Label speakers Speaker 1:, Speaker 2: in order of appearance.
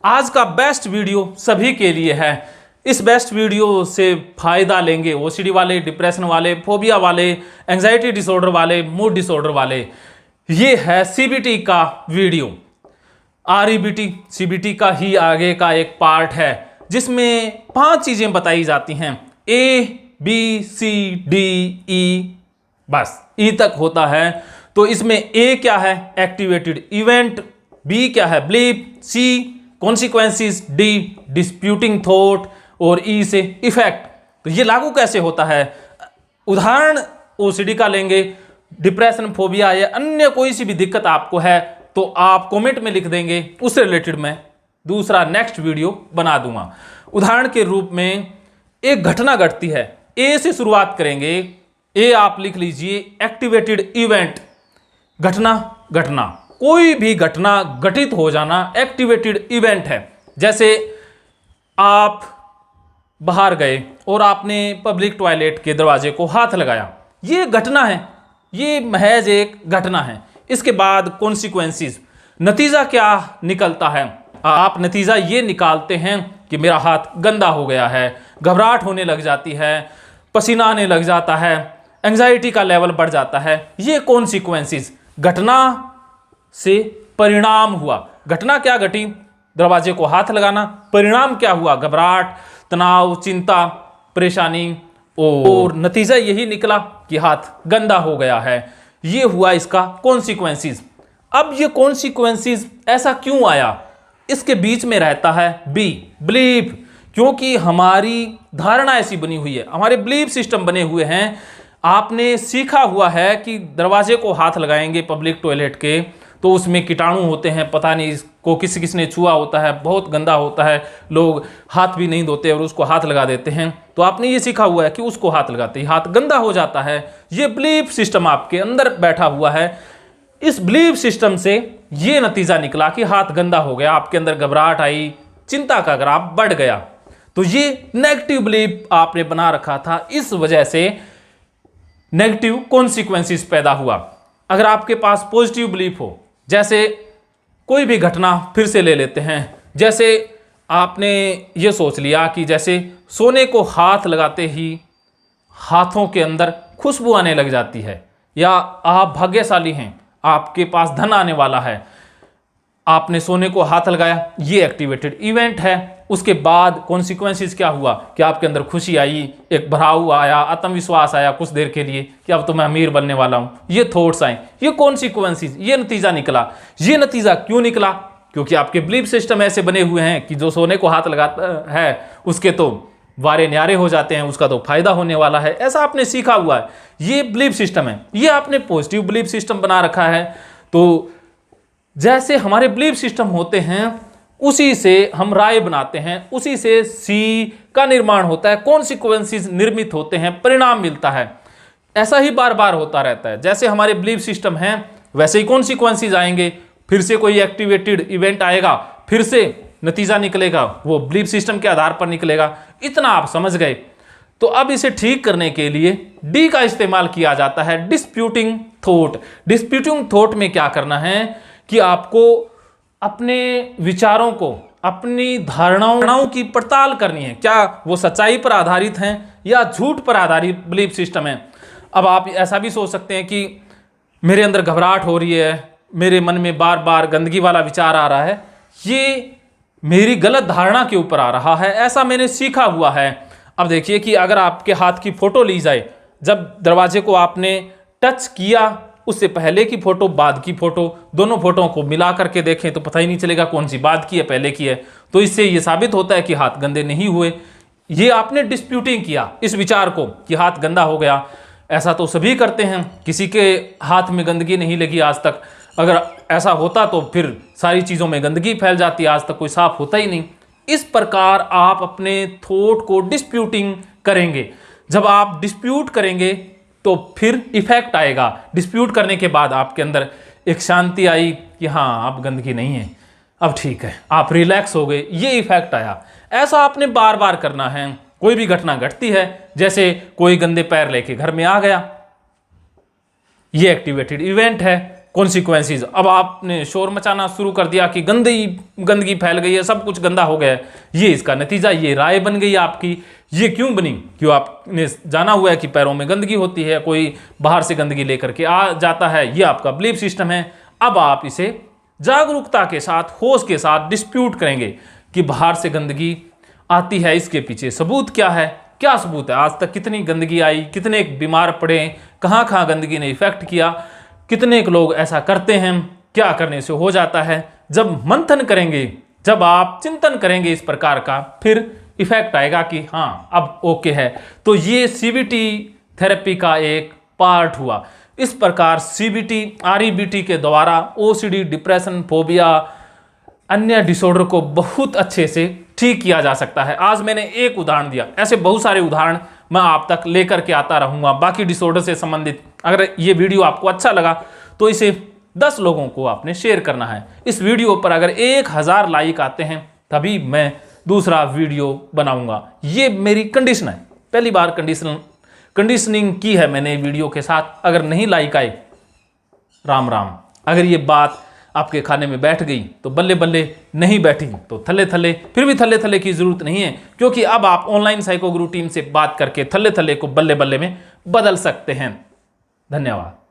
Speaker 1: आज का best video सभी के लिए है। इस बेस्ट वीडियो से फायदा लेंगे ओसीडी वाले, डिप्रेशन वाले, फोबिया वाले, एंजाइटी डिसऑर्डर वाले, मूड डिसऑर्डर वाले। ये है सीबीटी का वीडियो। आरईबीटी सीबीटी का ही आगे का एक पार्ट है जिसमें 5 चीजें बताई जाती हैं। A B C D E, बस ई तक होता है। तो इसमें ए क्या है? Activated event. बी क्या है? ब्लीप। सी कॉन्सिक्वेंसेस। D disputing thought. और ई से इफेक्ट। तो ये लागू कैसे होता है? उदाहरण ओसीडी का लेंगे, डिप्रेशन, फोबिया या अन्य कोई सी भी दिक्कत आपको है तो आप कमेंट में लिख देंगे, उससे रिलेटेड मैं दूसरा नेक्स्ट वीडियो बना दूंगा। उदाहरण के रूप में एक घटना घटती है, ए से शुरुआत करेंगे। ए आप लिख लीजिए एक्टिवेटेड इवेंट। घटना कोई भी घटना घटित हो जाना एक्टिवेटेड इवेंट है। जैसे आप बाहर गए और आपने पब्लिक टॉयलेट के दरवाजे को हाथ लगाया, ये घटना है, ये महज एक घटना है। इसके बाद कॉन्सिक्वेंसेस, नतीजा क्या निकलता है? आप नतीजा ये निकालते हैं कि मेरा हाथ गंदा हो गया है, घबराहट होने लग जाती है, पसीना आने लग जाता है, एंजाइटी का लेवल बढ़ जाता है। ये कॉन्सिक्वेंसेस, घटना से परिणाम हुआ। घटना क्या घटी? दरवाजे को हाथ लगाना। परिणाम क्या हुआ? घबराहट, तनाव, चिंता, परेशानी, और नतीजा यही निकला कि हाथ गंदा हो गया है। ये हुआ इसका कॉन्सिक्वेंसेस। अब ये कॉन्सिक्वेंसेस ऐसा क्यों आया? इसके बीच में रहता है बी, बिलीफ। क्योंकि हमारी धारणा ऐसी बनी हुई है, हमारे बिलीफ सिस्टम बने हुए हैं। आपने सीखा हुआ है कि दरवाजे को हाथ लगाएंगे पब्लिक टॉयलेट के तो उसमें कीटाणु होते हैं, पता नहीं इसको किसने छुआ होता है, बहुत गंदा होता है, लोग हाथ भी नहीं धोते और उसको हाथ लगा देते हैं। तो आपने ये सीखा हुआ है कि उसको हाथ लगाते ही हाथ गंदा हो जाता है। ये बिलीफ सिस्टम आपके अंदर बैठा हुआ है। इस बिलीफ सिस्टम से ये नतीजा निकला कि हाथ गंदा हो गया, आपके अंदर घबराहट आई, चिंता का ग्राफ बढ़ गया। तो ये नेगेटिव बिलीफ आपने बना रखा था, इस वजह से नेगेटिव कॉन्सिक्वेंसेस पैदा हुआ। अगर आपके पास पॉजिटिव बिलीफ हो, जैसे कोई भी घटना फिर से ले लेते हैं, जैसे आपने ये सोच लिया कि जैसे सोने को हाथ लगाते ही हाथों के अंदर खुशबू आने लग जाती है, या आप भाग्यशाली हैं, आपके पास धन आने वाला है, आपने सोने को हाथ लगाया, ये एक्टिवेटेड इवेंट है। उसके बाद कॉन्सिक्वेंसेस क्या हुआ कि आपके अंदर खुशी आई, एक भराव आया, आत्मविश्वास आया कुछ देर के लिए कि अब तो मैं अमीर बनने वाला हूं। ये थॉट्स आए, ये कॉन्सिक्वेंसेस, ये नतीजा निकला। ये नतीजा क्यों निकला? क्योंकि आपके बिलीफ सिस्टम ऐसे बने हुए हैं कि जो सोने को हाथ लगाता है उसके तो वारे न्यारे हो जाते हैं, उसका तो फायदा होने वाला है। ऐसा आपने सीखा हुआ है, ये बिलीफ सिस्टम है। ये आपने पॉजिटिव बिलीफ सिस्टम बना रखा है। तो जैसे हमारे बिलीफ सिस्टम होते हैं उसी से हम राय बनाते हैं, उसी से सी का निर्माण होता है, कॉन्सिक्वेंसेस निर्मित होते हैं, परिणाम मिलता है। ऐसा ही बार बार होता रहता है। जैसे हमारे बिलीफ सिस्टम हैं वैसे ही कॉन्सिक्वेंसेस आएंगे, फिर से कोई एक्टिवेटेड इवेंट आएगा, फिर से नतीजा निकलेगा, वो बिलीफ सिस्टम के आधार पर निकलेगा। इतना आप समझ गए। तो अब इसे ठीक करने के लिए डी का इस्तेमाल किया जाता है, डिस्प्यूटिंग थॉट। डिस्प्यूटिंग थॉट में क्या करना है कि आपको अपने विचारों को, अपनी धारणाओं की पड़ताल करनी है, क्या वो सच्चाई पर आधारित हैं या झूठ पर आधारित बिलीफ सिस्टम है। अब आप ऐसा भी सोच सकते हैं कि मेरे अंदर घबराहट हो रही है, मेरे मन में बार बार गंदगी वाला विचार आ रहा है, ये मेरी गलत धारणा के ऊपर आ रहा है, ऐसा मैंने सीखा हुआ है। अब देखिए कि अगर आपके हाथ की फोटो ली जाए, जब दरवाजे को आपने टच किया, उससे पहले की फोटो, बाद की फोटो, दोनों फोटों को मिला करके देखें तो पता ही नहीं चलेगा कौन सी बाद की है, पहले की है। तो इससे ये साबित होता है कि हाथ गंदे नहीं हुए। ये आपने डिस्प्यूटिंग किया इस विचार को कि हाथ गंदा हो गया। ऐसा तो सभी करते हैं, किसी के हाथ में गंदगी नहीं लगी आज तक। अगर ऐसा होता तो फिर सारी चीज़ों में गंदगी फैल जाती, आज तक कोई साफ होता ही नहीं। इस प्रकार आप अपने थॉट को डिस्प्यूटिंग करेंगे। जब आप डिस्प्यूट करेंगे तो फिर इफेक्ट आएगा। डिस्प्यूट करने के बाद आपके अंदर एक शांति आई कि हाँ अब गंदगी नहीं है, अब ठीक है, आप रिलैक्स हो गए, ये इफेक्ट आया। ऐसा आपने बार बार करना है। कोई भी घटना घटती है, जैसे कोई गंदे पैर लेके घर में आ गया, ये एक्टिवेटेड इवेंट है, कॉन्सिक्वेंसेस। अब आपने शोर मचाना शुरू कर दिया कि गंदगी फैल गई है, सब कुछ गंदा हो गया है, ये इसका नतीजा, ये राय बन गई आपकी। ये क्यों बनी? क्यों आपने जाना हुआ है कि पैरों में गंदगी होती है, कोई बाहर से गंदगी लेकर के आ जाता है, ये आपका बिलीफ सिस्टम है। अब आप इसे जागरूकता के साथ, होश के साथ डिस्प्यूट करेंगे कि बाहर से गंदगी आती है, इसके पीछे सबूत क्या है, क्या सबूत है, आज तक कितनी गंदगी आई, कितने बीमार पड़े, कहाँ कहाँ गंदगी ने इफेक्ट किया, कितने लोग ऐसा करते हैं, क्या करने से हो जाता है। जब मंथन करेंगे, जब आप चिंतन करेंगे इस प्रकार का, फिर इफेक्ट आएगा कि हाँ अब ओके है। तो ये CBT थेरेपी का एक पार्ट हुआ। इस प्रकार CBT REBT के द्वारा OCD, डिप्रेशन, फोबिया, अन्य डिसऑर्डर को बहुत अच्छे से ठीक किया जा सकता है। आज मैंने एक उदाहरण दिया, ऐसे बहुत सारे उदाहरण मैं आप तक लेकर के आता रहूंगा बाकी डिसऑर्डर से संबंधित। अगर ये वीडियो आपको अच्छा लगा तो इसे 10 लोगों को आपने शेयर करना है। इस वीडियो पर अगर 1000 लाइक आते हैं तभी मैं दूसरा वीडियो बनाऊंगा। ये मेरी कंडीशन है, पहली बार कंडीशनिंग की है मैंने वीडियो के साथ। अगर नहीं लाइक आए, राम राम। अगर ये बात आपके खाने में बैठ गई तो बल्ले बल्ले, नहीं बैठी तो थल्ले थल्ले। फिर भी थल्ले थल्ले की जरूरत नहीं है, क्योंकि अब आप ऑनलाइन साइको गुरु टीम से बात करके थल्ले थल्ले को बल्ले बल्ले में बदल सकते हैं। धन्यवाद।